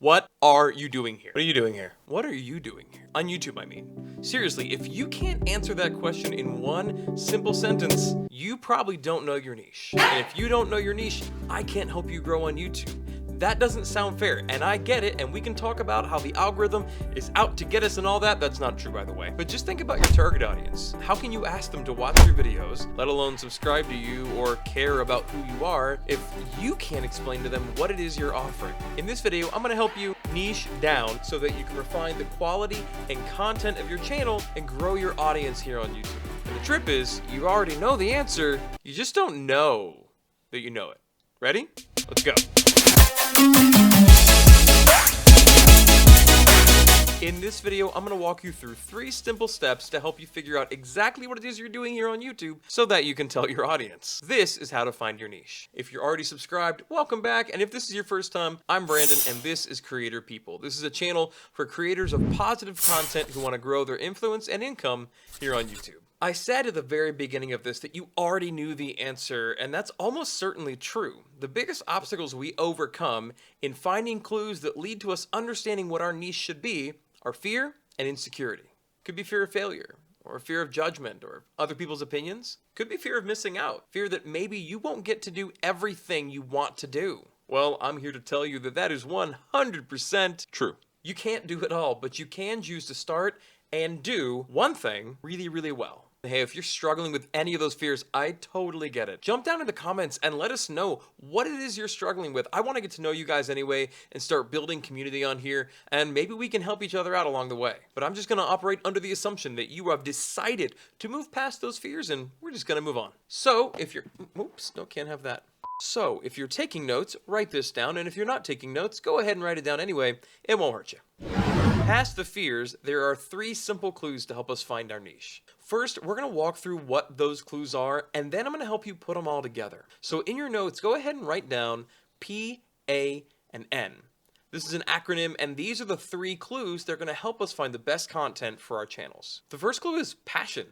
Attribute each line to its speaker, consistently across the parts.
Speaker 1: What are you doing here? What are you doing here? What are you doing here? On YouTube, I mean. Seriously, if you can't answer that question in one simple sentence, you probably don't know your niche. And if you don't know your niche, I can't help you grow on YouTube. That doesn't sound fair, and I get it, and we can talk about how the algorithm is out to get us and all that. That's not true, by the way. But just think about your target audience. How can you ask them to watch your videos, let alone subscribe to you or care about who you are, if you can't explain to them what it is you're offering? In this video, I'm gonna help you niche down so that you can refine the quality and content of your channel and grow your audience here on YouTube. And the trip is, you already know the answer, you just don't know that you know it. Ready? Let's go. In this video, I'm going to walk you through 3 simple steps to help you figure out exactly what it is you're doing here on YouTube so that you can tell your audience. This is how to find your niche. If you're already subscribed, welcome back. And if this is your first time, I'm Brandon and this is Creator People. This is a channel for creators of positive content who want to grow their influence and income here on YouTube. I said at the very beginning of this that you already knew the answer, and that's almost certainly true. The biggest obstacles we overcome in finding clues that lead to us understanding what our niche should be are fear and insecurity. Could be fear of failure, or fear of judgment, or other people's opinions. Could be fear of missing out, fear that maybe you won't get to do everything you want to do. Well, I'm here to tell you that that is 100% true. You can't do it all, but you can choose to start and do one thing really, really well. Hey, if you're struggling with any of those fears, I totally get it. Jump down in the comments and let us know what it is you're struggling with. I want to get to know you guys anyway and start building community on here, and maybe we can help each other out along the way. But I'm just going to operate under the assumption that you have decided to move past those fears, and we're just going to move on. So if you're, oops, no, can't have that. So if you're taking notes, write this down, and if you're not taking notes, go ahead and write it down anyway. It won't hurt you. Past the fears, there are 3 simple clues to help us find our niche. First, we're going to walk through what those clues are, and then I'm going to help you put them all together. So in your notes, go ahead and write down P, A, and N. This is an acronym, and these are the 3 clues that are going to help us find the best content for our channels. The first clue is passion.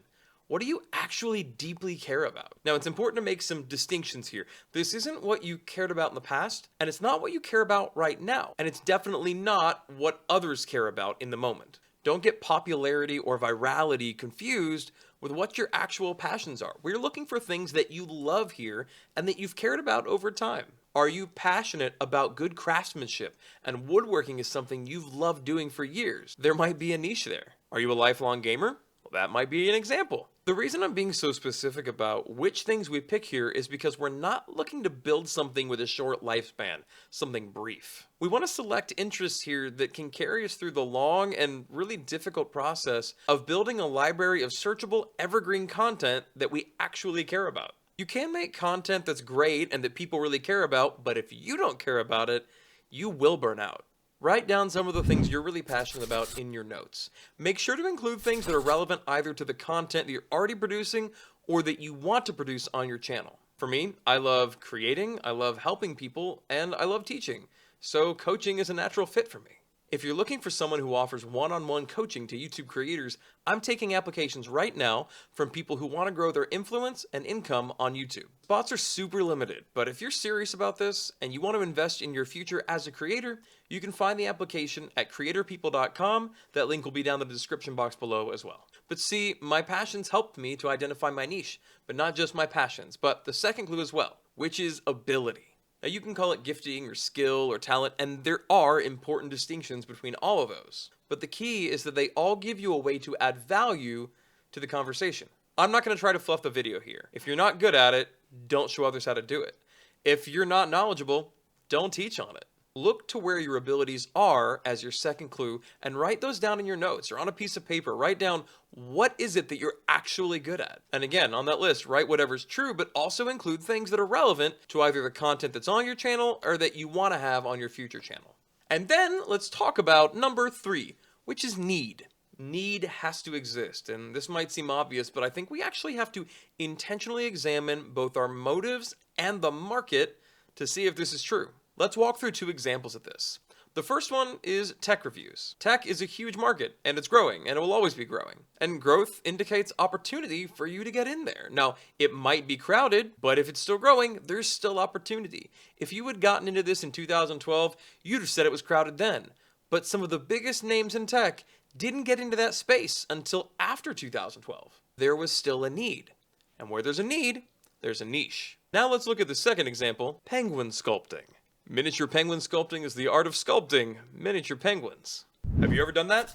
Speaker 1: What do you actually deeply care about? Now, it's important to make some distinctions here. This isn't what you cared about in the past, and it's not what you care about right now. And it's definitely not what others care about in the moment. Don't get popularity or virality confused with what your actual passions are. We're looking for things that you love here and that you've cared about over time. Are you passionate about good craftsmanship and woodworking is something you've loved doing for years? There might be a niche there. Are you a lifelong gamer? Well, that might be an example. The reason I'm being so specific about which things we pick here is because we're not looking to build something with a short lifespan, something brief. We want to select interests here that can carry us through the long and really difficult process of building a library of searchable, evergreen content that we actually care about. You can make content that's great and that people really care about, but if you don't care about it, you will burn out. Write down some of the things you're really passionate about in your notes. Make sure to include things that are relevant either to the content that you're already producing or that you want to produce on your channel. For me, I love creating, I love helping people, and I love teaching. So coaching is a natural fit for me. If you're looking for someone who offers one-on-one coaching to YouTube creators, I'm taking applications right now from people who want to grow their influence and income on YouTube. Spots are super limited, but if you're serious about this and you want to invest in your future as a creator, you can find the application at creatorpeople.com. That link will be down in the description box below as well. But see, my passions helped me to identify my niche, but not just my passions, but the second clue as well, which is ability. Now you can call it gifting or skill or talent, and there are important distinctions between all of those. But the key is that they all give you a way to add value to the conversation. I'm not going to try to fluff the video here. If you're not good at it, don't show others how to do it. If you're not knowledgeable, don't teach on it. Look to where your abilities are as your second clue and write those down in your notes or on a piece of paper. Write down what is it that you're actually good at. And again, on that list, write whatever's true, but also include things that are relevant to either the content that's on your channel or that you want to have on your future channel. And then let's talk about number 3, which is need. Need has to exist, and this might seem obvious, but I think we actually have to intentionally examine both our motives and the market to see if this is true. Let's walk through 2 examples of this. The first one is tech reviews. Tech is a huge market, and it's growing, and it will always be growing. And growth indicates opportunity for you to get in there. Now, it might be crowded, but if it's still growing, there's still opportunity. If you had gotten into this in 2012, you'd have said it was crowded then. But some of the biggest names in tech didn't get into that space until after 2012. There was still a need. And where there's a need, there's a niche. Now let's look at the second example, penguin sculpting. Miniature penguin sculpting is the art of sculpting miniature penguins. Have you ever done that?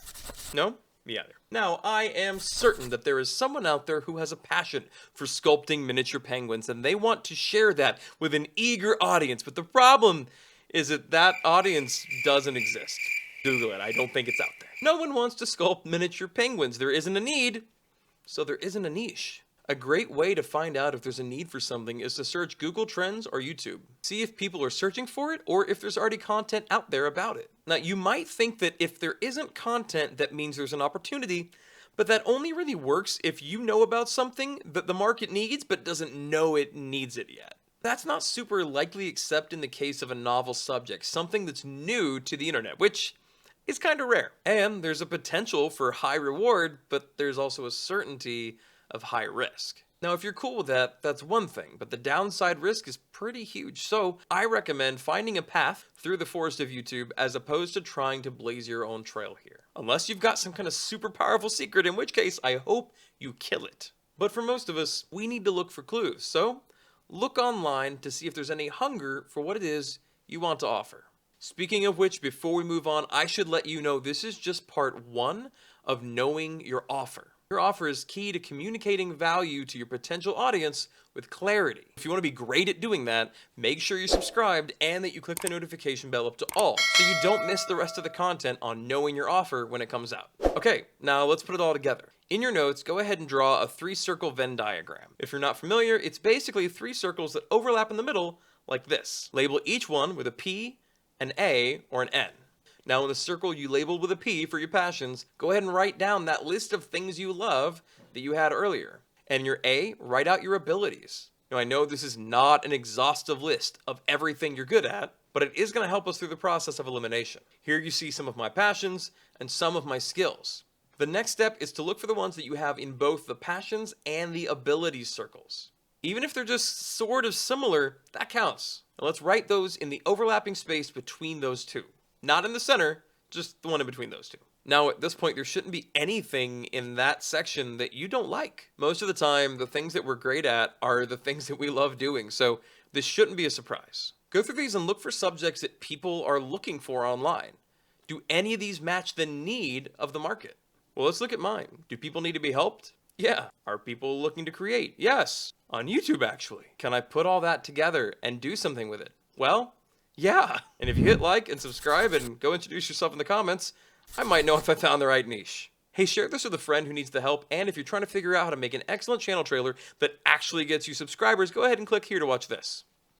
Speaker 1: No? Me either. Now, I am certain that there is someone out there who has a passion for sculpting miniature penguins, and they want to share that with an eager audience. But the problem is that that audience doesn't exist. Google it. I don't think it's out there. No one wants to sculpt miniature penguins. There isn't a need, so there isn't a niche. A great way to find out if there's a need for something is to search Google Trends or YouTube. See if people are searching for it or if there's already content out there about it. Now, you might think that if there isn't content, that means there's an opportunity, but that only really works if you know about something that the market needs but doesn't know it needs it yet. That's not super likely except in the case of a novel subject, something that's new to the internet, which is kind of rare. And there's a potential for high reward, but there's also a certainty of high risk. Now, if you're cool with that, that's one thing, but the downside risk is pretty huge. So I recommend finding a path through the forest of YouTube as opposed to trying to blaze your own trail here. Unless you've got some kind of super powerful secret, in which case I hope you kill it. But for most of us, we need to look for clues. So look online to see if there's any hunger for what it is you want to offer. Speaking of which, before we move on, I should let you know this is just part one of knowing your offer. Your offer is key to communicating value to your potential audience with clarity. If you want to be great at doing that, make sure you're subscribed and that you click the notification bell up to all so you don't miss the rest of the content on knowing your offer when it comes out. Okay, now let's put it all together. In your notes, go ahead and draw a 3-circle Venn diagram. If you're not familiar, it's basically 3 circles that overlap in the middle like this. Label each one with a P, an A, or an N. Now in the circle you labeled with a P for your passions, go ahead and write down that list of things you love that you had earlier. And your A, write out your abilities. Now I know this is not an exhaustive list of everything you're good at, but it is going to help us through the process of elimination. Here you see some of my passions and some of my skills. The next step is to look for the ones that you have in both the passions and the abilities circles. Even if they're just sort of similar, that counts. Now let's write those in the overlapping space between those two. Not in the center, just the one in between those two. Now, at this point, there shouldn't be anything in that section that you don't like. Most of the time, the things that we're great at are the things that we love doing, so this shouldn't be a surprise. Go through these and look for subjects that people are looking for online. Do any of these match the need of the market? Well, let's look at mine. Do people need to be helped? Yeah. Are people looking to create? Yes. On YouTube, actually. Can I put all that together and do something with it? Well, yeah. And if you hit like and subscribe and go introduce yourself in the comments, I might know if I found the right niche. Hey, share this with a friend who needs the help, and if you're trying to figure out how to make an excellent channel trailer that actually gets you subscribers, go ahead and click here to watch this.